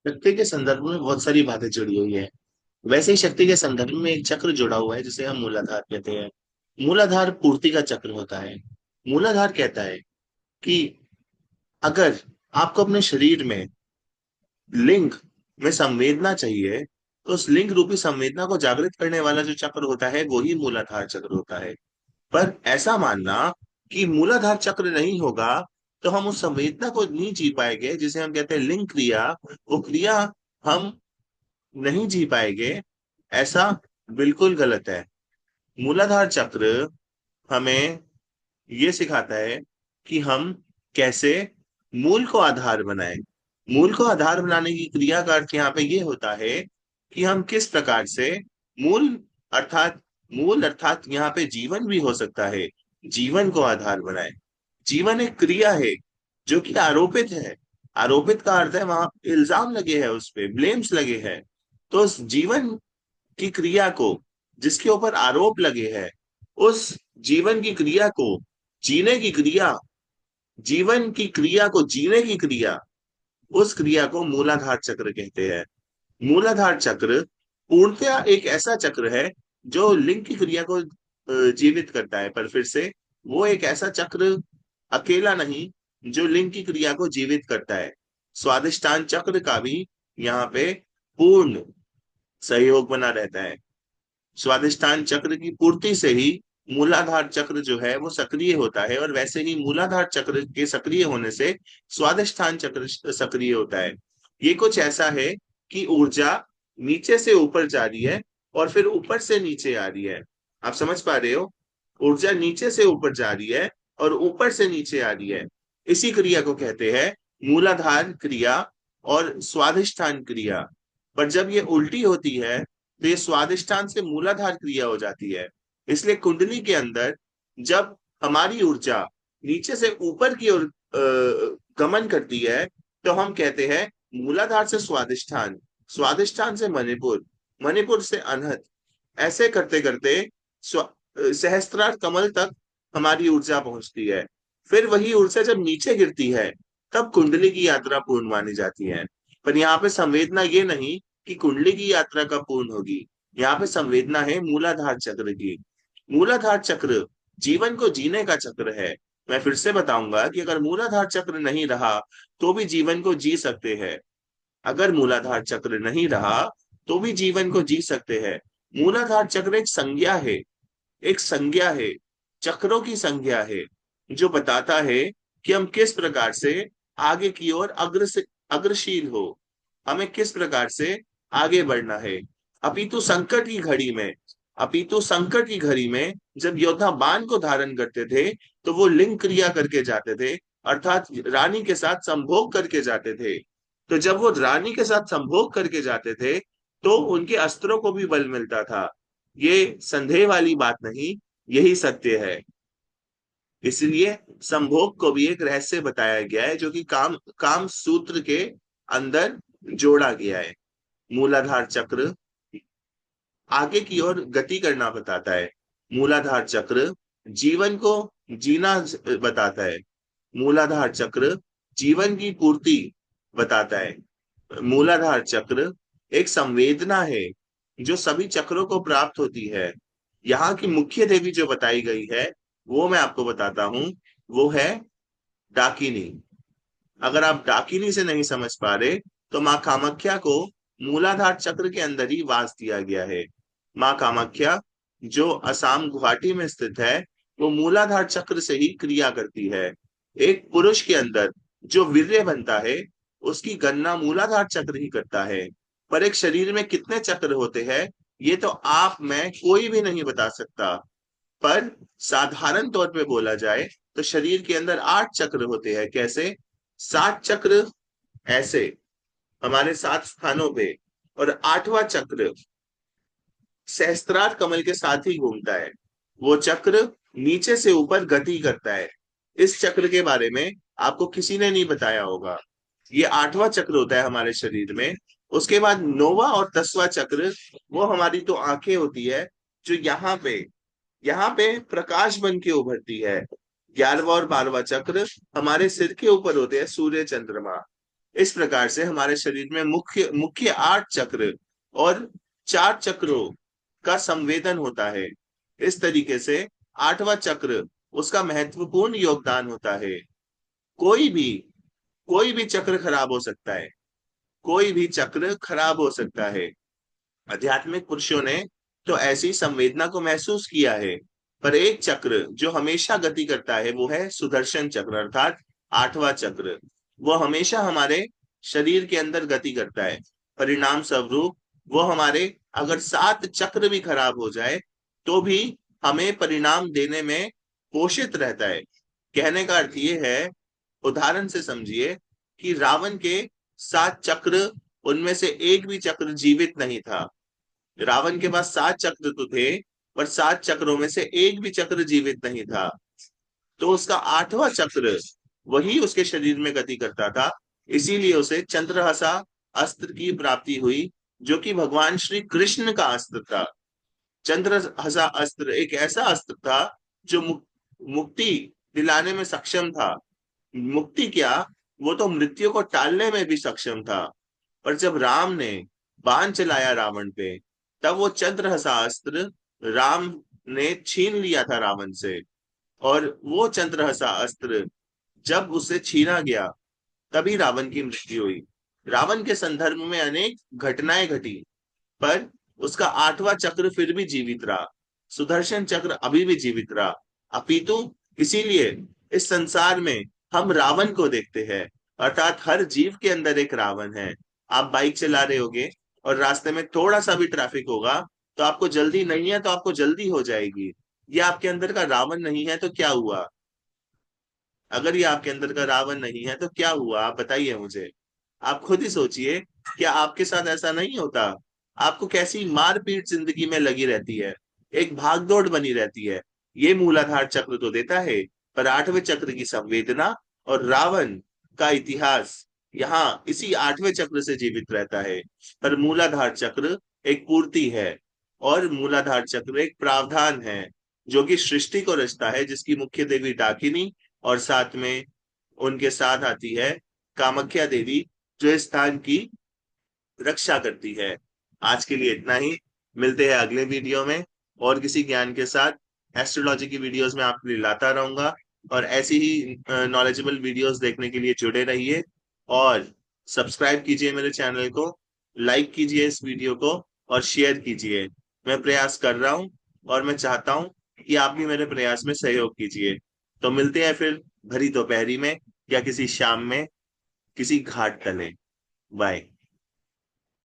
शक्ति के संदर्भ में बहुत सारी बातें जुड़ी हुई है। वैसे ही शक्ति के संदर्भ में एक चक्र जुड़ा हुआ है जिसे हम मूलाधार कहते हैं। मूलाधार पूर्ति का चक्र होता है। मूलाधार कहता है कि अगर आपको अपने शरीर में लिंग में संवेदना चाहिए, तो उस लिंग रूपी संवेदना को जागृत करने वाला जो चक्र होता है वो ही मूलाधार चक्र होता है। पर ऐसा मानना कि मूलाधार चक्र नहीं होगा तो हम उस संवेदना को नहीं जी पाएंगे, जिसे हम कहते हैं लिंग क्रिया, वो क्रिया हम नहीं जी पाएंगे, ऐसा बिल्कुल गलत है। मूलाधार चक्र हमें ये सिखाता है कि हम कैसे मूल को आधार बनाएं। मूल को आधार बनाने की क्रिया का अर्थ यहाँ पे ये होता है कि हम किस प्रकार से मूल अर्थात मूल अर्थात यहाँ पे जीवन भी हो सकता है, जीवन को आधार बनाएं। जीवन एक क्रिया है जो कि आरोपित है। आरोपित का अर्थ है वहां इल्जाम लगे हैं, उस पे ब्लेम्स लगे हैं। तो उस जीवन की क्रिया को, जिसके ऊपर आरोप लगे हैं, उस जीवन की क्रिया को जीने की क्रिया, जीवन की क्रिया को जीने की क्रिया, उस क्रिया को मूलाधार चक्र कहते हैं। मूलाधार चक्र पूर्णतया एक ऐसा चक्र है जो लिंग की क्रिया को जीवित करता है। पर फिर से वो एक ऐसा चक्र अकेला नहीं जो लिंग की क्रिया को जीवित करता है। स्वादिष्टान चक्र का भी यहाँ पे पूर्ण सहयोग बना रहता है। स्वादिष्टान चक्र की पूर्ति से ही मूलाधार चक्र जो है वो सक्रिय होता है, और वैसे ही मूलाधार चक्र के सक्रिय होने से स्वादिष्ठान चक्र सक्रिय होता है। ये कुछ ऐसा है कि ऊर्जा नीचे से ऊपर जा रही है और फिर ऊपर से नीचे आ रही है। आप समझ पा रहे हो? ऊर्जा नीचे से ऊपर जा रही है और ऊपर से नीचे आ रही है। इसी क्रिया को कहते हैं मूलाधार क्रिया और स्वादिष्ठान क्रिया। पर जब ये उल्टी होती है तो ये स्वादिष्टान से मूलाधार क्रिया हो जाती है। इसलिए कुंडली के अंदर जब हमारी ऊर्जा नीचे से ऊपर की ओर गमन करती है, तो हम कहते हैं मूलाधार से स्वादिष्ठान, स्वादिष्ठान से मणिपुर, मणिपुर से अनहत। ऐसे करते करते सहस्त्रार कमल तक हमारी ऊर्जा पहुंचती है। फिर वही ऊर्जा जब नीचे गिरती है, तब कुंडली की यात्रा पूर्ण मानी जाती है। पर यहाँ पे संवेदना ये नहीं कि कुंडली की यात्रा कब पूर्ण होगी। यहाँ पे संवेदना है मूलाधार चक्र की। मूलाधार चक्र जीवन को जीने का चक्र है। मैं फिर से बताऊंगा कि अगर मूलाधार चक्र नहीं रहा तो भी जीवन को जी सकते हैं। अगर मूलाधार चक्र नहीं रहा तो भी जीवन को जी सकते हैं। मूलाधार चक्र एक संज्ञा है, एक संज्ञा है, चक्रों की संज्ञा है, जो बताता है कि हम किस प्रकार से आगे की ओर अग्रशील हो, हमें किस प्रकार से आगे बढ़ना है। अपितु संकट की घड़ी में, अपितु संकट की घड़ी में जब योद्धा बाण को धारण करते थे तो वो लिंग क्रिया करके जाते थे, अर्थात रानी के साथ संभोग करके जाते थे। तो जब वो रानी के साथ संभोग करके जाते थे तो उनके अस्त्रों को भी बल मिलता था। ये संदेह वाली बात नहीं, यही सत्य है। इसलिए संभोग को भी एक रहस्य बताया गया है जो कि काम काम सूत्र के अंदर जोड़ा गया है। मूलाधार चक्र आगे की ओर गति करना बताता है। मूलाधार चक्र जीवन को जीना बताता है। मूलाधार चक्र जीवन की पूर्ति बताता है। मूलाधार चक्र एक संवेदना है जो सभी चक्रों को प्राप्त होती है। यहाँ की मुख्य देवी जो बताई गई है वो मैं आपको बताता हूँ, वो है डाकिनी। अगर आप डाकिनी से नहीं समझ पा रहे तो माँ कामाख्या को मूलाधार चक्र के अंदर ही वास दिया गया है। माँ कामाख्या जो असम गुवाहाटी में स्थित है, वो मूलाधार चक्र से ही क्रिया करती है। एक पुरुष के अंदर जो वीर्य बनता है उसकी गणना मूलाधार चक्र ही करता है। पर एक शरीर में कितने चक्र होते हैं ये तो आप मैं कोई भी नहीं बता सकता। पर साधारण तौर पे बोला जाए तो शरीर के अंदर 8 चक्र होते हैं। कैसे? 7 चक्र ऐसे हमारे 7 स्थानों पे, और 8वां चक्र सहस्त्रार कमल के साथ ही घूमता है। वो चक्र नीचे से ऊपर गति करता है। इस चक्र के बारे में आपको किसी ने नहीं बताया होगा। ये 8वां चक्र होता है हमारे शरीर में। उसके बाद 9वां और 10वां चक्र, वो हमारी तो आंखें होती है जो यहाँ पे प्रकाश बन के उभरती है। 11वां और 12वां चक्र हमारे सिर के ऊपर होते हैं सूर्य चंद्रमा। इस प्रकार से हमारे शरीर में मुख्य मुख्य 8 चक्र और 4 चक्रों का संवेदन होता है। इस तरीके से 8वां चक्र, उसका महत्वपूर्ण योगदान होता है। कोई भी कोई भी चक्र खराब हो सकता है, कोई भी चक्र खराब हो सकता है। आध्यात्मिक पुरुषों ने तो ऐसी संवेदना को महसूस किया है। पर एक चक्र जो हमेशा गति करता है वो है सुदर्शन चक्र, अर्थात 8वां चक्र। वो हमेशा हमारे शरीर के अंदर गति करता है। परिणाम स्वरूप वो हमारे, अगर 7 चक्र भी खराब हो जाए तो भी हमें परिणाम देने में पोषित रहता है। कहने का अर्थ ये है, उदाहरण से समझिए कि रावण के 7 चक्र, उनमें से एक भी चक्र जीवित नहीं था। रावण के पास 7 चक्र तो थे, पर 7 चक्रों में से एक भी चक्र जीवित नहीं था। तो उसका 8वां चक्र वही उसके शरीर में गति करता था। इसीलिए उसे चंद्रहसा अस्त्र की प्राप्ति हुई, जो कि भगवान श्री कृष्ण का अस्त्र था। चंद्रहसा अस्त्र एक ऐसा अस्त्र था जो मुक्ति दिलाने में सक्षम था। मुक्ति क्या, वो तो मृत्यु को टालने में भी सक्षम था। पर जब राम ने बाण चलाया रावण पे, तब वो चंद्रहसा अस्त्र राम ने छीन लिया था रावण से। और वो चंद्रहसा अस्त्र जब उसे छीना गया, तभी रावण की मृत्यु हुई। रावण के संदर्भ में अनेक घटनाएं घटी, पर उसका 8वां चक्र फिर भी जीवित रहा। सुदर्शन चक्र अभी भी जीवित रहा। अपितु इसीलिए इस संसार में हम रावण को देखते हैं, अर्थात हर जीव के अंदर एक रावण है। आप बाइक चला रहे होगे और रास्ते में थोड़ा सा भी ट्रैफिक होगा, तो आपको जल्दी नहीं है तो आपको जल्दी हो जाएगी। ये आपके अंदर का रावण नहीं है तो क्या हुआ? अगर ये आपके अंदर का रावण नहीं है तो क्या हुआ, आप बताइए मुझे। आप खुद ही सोचिए, क्या आपके साथ ऐसा नहीं होता? आपको कैसी मारपीट जिंदगी में लगी रहती है, एक भागदौड़ बनी रहती है। ये मूलाधार चक्र तो देता है, पर 8वें चक्र की संवेदना और रावण का इतिहास यहाँ इसी 8वें चक्र से जीवित रहता है। पर मूलाधार चक्र एक पूर्ति है, और मूलाधार चक्र एक प्रावधान है, जो कि सृष्टि को रचता है, जिसकी मुख्य देवी डाकिनी और साथ में उनके साथ आती है कामाख्या देवी, जो इस स्थान की रक्षा करती है। आज के लिए इतना ही। मिलते हैं अगले वीडियो में और किसी ज्ञान के साथ। एस्ट्रोलॉजी की वीडियोस में आपके लिए लाता रहूंगा, और ऐसी ही नॉलेजेबल वीडियोस देखने के लिए जुड़े रहिए। और सब्सक्राइब कीजिए मेरे चैनल को, लाइक कीजिए इस वीडियो को, और शेयर कीजिए। मैं प्रयास कर रहा हूँ, और मैं चाहता हूँ कि आप भी मेरे प्रयास में सहयोग कीजिए। तो मिलते हैं फिर भरी दोपहरी में, या किसी शाम में, किसी घाट तले। बाय।